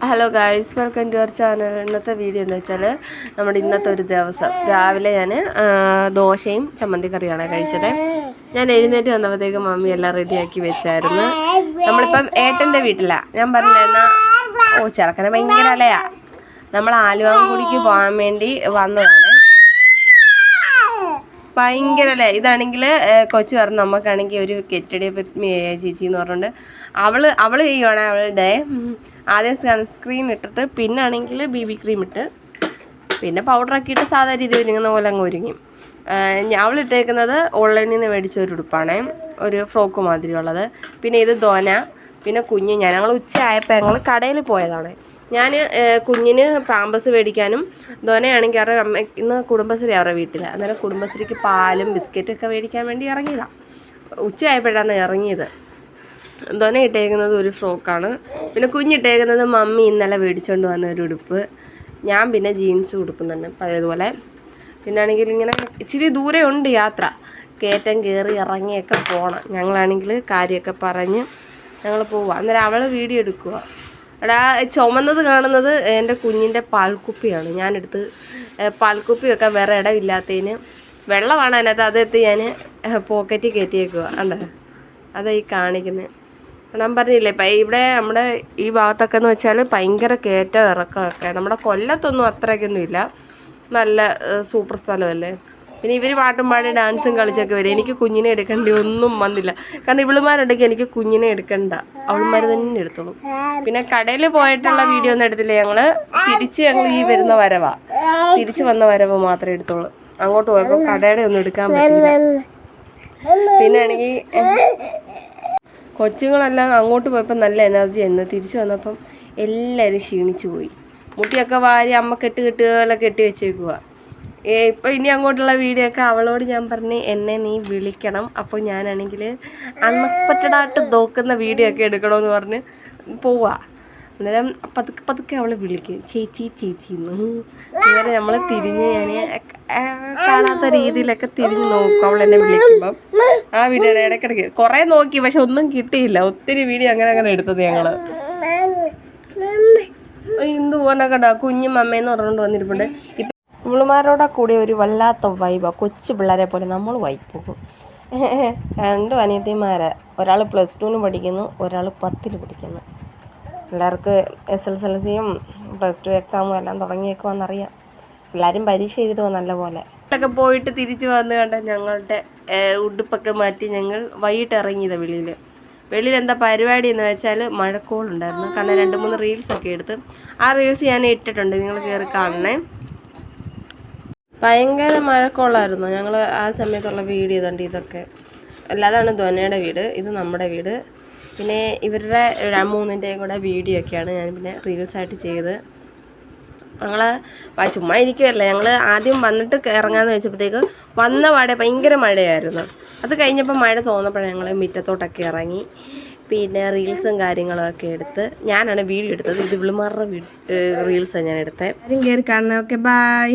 Hello guys, welcome to our channel. ഇന്നത്തെ video എന്ന് വെച്ചാൽ നമ്മുടെ ഇന്നത്തെ ഒരു ദിവസം രാവിലെ ഞാൻ ദോശയും ചമ്മന്തി കറിയാണ് കഴിച്ചത്. ഞാൻ എഴുന്നേറ്റ് വന്നപ്പോഴത്തേക്ക് മമ്മി എല്ലാം റെഡിയാക്കി വെച്ചായിരുന്നു. നമ്മളിപ്പം ഏട്ടൻ്റെ വീട്ടിലാണ്. ഞാൻ പറഞ്ഞില്ല എന്നാൽ ചെറുക്കനെ ഭയങ്കര അലയാ. നമ്മൾ ആലുവാങ്കുടിക്ക് പോകാൻ വേണ്ടി വന്നതാണ്. ഭയങ്കര അല്ലേ. ഇതാണെങ്കിൽ കൊച്ചു പറഞ്ഞു നമുക്കാണെങ്കിൽ ഒരു കെറ്റടി ചേച്ചി എന്ന് പറഞ്ഞുകൊണ്ട് അവൾ ചെയ്യുവാണ്. അവളുടെ ആദ്യം സൺസ്ക്രീൻ ഇട്ടിട്ട് പിന്നാണെങ്കിൽ BB ക്രീം ഇട്ട് പിന്നെ പൗഡറാക്കിയിട്ട് സാധാ രീതി ഒരുങ്ങുന്ന പോലെ അങ്ങ് ഒരുങ്ങി. അവളിട്ടേക്കുന്നത് ഓൺലൈനിൽ നിന്ന് മേടിച്ച ഒരു ഉടുപ്പാണ്, ഒരു ഫ്രോക്ക് മാതിരി ഉള്ളത്. പിന്നെ ഇത് ധോന, പിന്നെ കുഞ്ഞ് ഞങ്ങൾ ഉച്ചയായപ്പോൾ ഞങ്ങൾ കടയിൽ പോയതാണ്. ഞാൻ കുഞ്ഞിന് പാമ്പസ് മേടിക്കാനും ധോനയാണെങ്കിൽ അവരുടെ അമ്മ ഇന്ന് കുടുംബശ്രീ അവരുടെ വീട്ടിൽ, അന്നേരം കുടുംബശ്രീക്ക് പാലും ബിസ്ക്കറ്റൊക്കെ മേടിക്കാൻ വേണ്ടി ഇറങ്ങിയതാണ്. ഉച്ചയായപ്പോഴാണ് ഇറങ്ങിയത്. ധോന ഇട്ടേക്കുന്നത് ഒരു ഫ്രോക്കാണ്, പിന്നെ കുഞ്ഞിട്ടേക്കുന്നത് മമ്മി ഇന്നലെ മേടിച്ചുകൊണ്ട് വന്ന ഒരു ഉടുപ്പ്. ഞാൻ പിന്നെ ജീൻസ് ഉടുക്കുന്നുണ്ട് പഴയതുപോലെ. പിന്നെ ആണെങ്കിൽ ഇങ്ങനെ ഇച്ചിരി ദൂരെ ഉണ്ട് യാത്ര, കയറ്റം കയറി ഇറങ്ങിയൊക്കെ പോകണം. ഞങ്ങളാണെങ്കിൽ കാര്യമൊക്കെ പറഞ്ഞ് ഞങ്ങൾ പോവുക. അന്നേരം അവൾ വീഡിയോ എടുക്കുക. എടാ ചുമന്നത് കാണുന്നത് എൻ്റെ കുഞ്ഞിൻ്റെ പാൽക്കുപ്പിയാണ്. ഞാനെടുത്ത് പാൽക്കുപ്പിയൊക്കെ വേറെ ഇടമില്ലാത്തതിന് വെള്ളമാണ് അതിനകത്ത്, അതെടുത്ത് ഞാൻ പോക്കറ്റിൽ കയറ്റിയേക്കുക. അതെ അതാ ഈ കാണിക്കുന്നത്. ഞാൻ പറഞ്ഞില്ലേ ഇപ്പം ഇവിടെ നമ്മുടെ ഈ ഭാഗത്തൊക്കെ എന്ന് വെച്ചാൽ ഭയങ്കര കയറ്റം ഇറക്കമൊക്കെ. നമ്മുടെ കൊല്ലത്തൊന്നും അത്രയ്ക്കൊന്നും ഇല്ല, നല്ല സൂപ്പർ സ്ഥലമല്ലേ. പിന്നെ ഇവർ പാട്ടും പാടി ഡാൻസും കളിച്ചൊക്കെ വരും. എനിക്ക് കുഞ്ഞിനെ എടുക്കേണ്ടി ഒന്നും വന്നില്ല, കാരണം ഇവളുമാരുണ്ടെങ്കിൽ എനിക്ക് കുഞ്ഞിനെ എടുക്കണ്ട, അവളുമാർ തന്നെ എടുത്തോളും. പിന്നെ കടയിൽ പോയിട്ടുള്ള വീഡിയോ ഒന്നും എടുത്തില്ല. ഞങ്ങൾ ഈ വരുന്ന വരവാ, തിരിച്ച് വന്ന വരവ് മാത്രമേ എടുത്തോളൂ. അങ്ങോട്ട് പോയപ്പോൾ കടയുടെ ഒന്നും എടുക്കാൻ പറ്റില്ല. പിന്നെ ആണെങ്കിൽ കൊച്ചുങ്ങളെല്ലാം അങ്ങോട്ട് പോയപ്പോൾ നല്ല എനർജി ആയിരുന്നു. തിരിച്ചു വന്നപ്പം എല്ലാവരും ക്ഷീണിച്ചു പോയി. മുട്ടിയൊക്കെ വാരി അമ്മ കെട്ടുപോലെ കെട്ടി വെച്ചേക്കുക. ഇപ്പോൾ ഇനി അങ്ങോട്ടുള്ള വീഡിയോ ഒക്കെ അവളോട് ഞാൻ പറഞ്ഞ് എന്നെ നീ വിളിക്കണം, അപ്പോൾ ഞാനാണെങ്കിൽ അൺഎക്സ്പെക്റ്റഡായിട്ട് നോക്കുന്ന വീഡിയോ ഒക്കെ എടുക്കണമെന്ന് പറഞ്ഞ് പോവാ. അന്നേരം പതുക്കെ അവൾ വിളിക്കും ചേച്ചി ചേച്ചിന്ന്. അന്നേരം നമ്മൾ തിരിഞ്ഞ് ഞാൻ കാണാത്ത രീതിയിലൊക്കെ തിരിഞ്ഞ് നോക്കും അവൾ എന്നെ വിളിക്കുമ്പം. ആ വീഡിയോ ഇടയ്ക്കിടയ്ക്ക് കുറേ നോക്കി, പക്ഷെ ഒന്നും കിട്ടിയില്ല. ഒത്തിരി വീഡിയോ അങ്ങനെ എടുത്തത് ഞങ്ങൾ. എന്ത് പോകാനൊക്കെ കുഞ്ഞും അമ്മയെന്ന് പറഞ്ഞുകൊണ്ട് വന്നിരിപ്പുണ്ട്. ഇപ്പം ഇവളുമാരോടെ കൂടി ഒരു വല്ലാത്ത വൈബാണ്. കൊച്ചു പിള്ളേരെ പോലെ നമ്മൾ വൈബ് പോകും. 2 അനിയത്തിമാരെ, ഒരാൾ +2 പഠിക്കുന്നു, ഒരാൾ 10 പഠിക്കുന്നു. എല്ലാവർക്കും SSLCയും +2 എക്സാമും എല്ലാം തുടങ്ങിയേക്കുമെന്നറിയാം. എല്ലാവരും പരീക്ഷ എഴുതുമോ നല്ല പോലെ. ഒക്കെ പോയിട്ട് തിരിച്ച് വന്ന് കണ്ട ഞങ്ങളുടെ ഉടുപ്പൊക്കെ മാറ്റി ഞങ്ങൾ വൈകിട്ട് ഇറങ്ങിയതാണ് വെളിയിൽ എന്താ പരിപാടി എന്ന് വെച്ചാൽ മഴക്കോളുണ്ടായിരുന്നു. കാരണം 2-3 റീൽസൊക്കെ എടുത്ത് ആ റീൽസ് ഞാൻ ഇട്ടിട്ടുണ്ട്, നിങ്ങൾ കയറി കാണണേ. ഭയങ്കര മഴക്കോളായിരുന്നു. ഞങ്ങൾ ആ സമയത്തുള്ള വീഡിയോ ഇതുണ്ട്. ഇതൊക്കെ അല്ലാതാണ് ധോനയുടെ വീട്, ഇത് നമ്മുടെ വീട്. പിന്നെ ഇവരുടെ 3ൻ്റെയും കൂടെ വീഡിയോ ഒക്കെയാണ് ഞാൻ പിന്നെ റീൽസായിട്ട് ചെയ്ത്. ഞങ്ങൾ ചുമ്മാ ഇരിക്കുമല്ലേ. ഞങ്ങൾ ആദ്യം വന്നിട്ട് ഇറങ്ങാമെന്ന് വെച്ചപ്പോഴത്തേക്ക് വന്ന പാടെ ഭയങ്കര മഴയായിരുന്നു. അത് കഴിഞ്ഞപ്പോൾ മഴ തോന്നപ്പോഴാണ് ഞങ്ങൾ മുറ്റത്തോട്ടൊക്കെ ഇറങ്ങി. പിന്നെ റീൽസും കാര്യങ്ങളൊക്കെ എടുത്ത് ഞാനാണ് വീഡിയോ എടുത്തത്. ഇത് ഇവളുമാരുടെ റീൽസാണ് ഞാൻ എടുത്തത്. ആരും കയറി കാണണേ. Okay, by.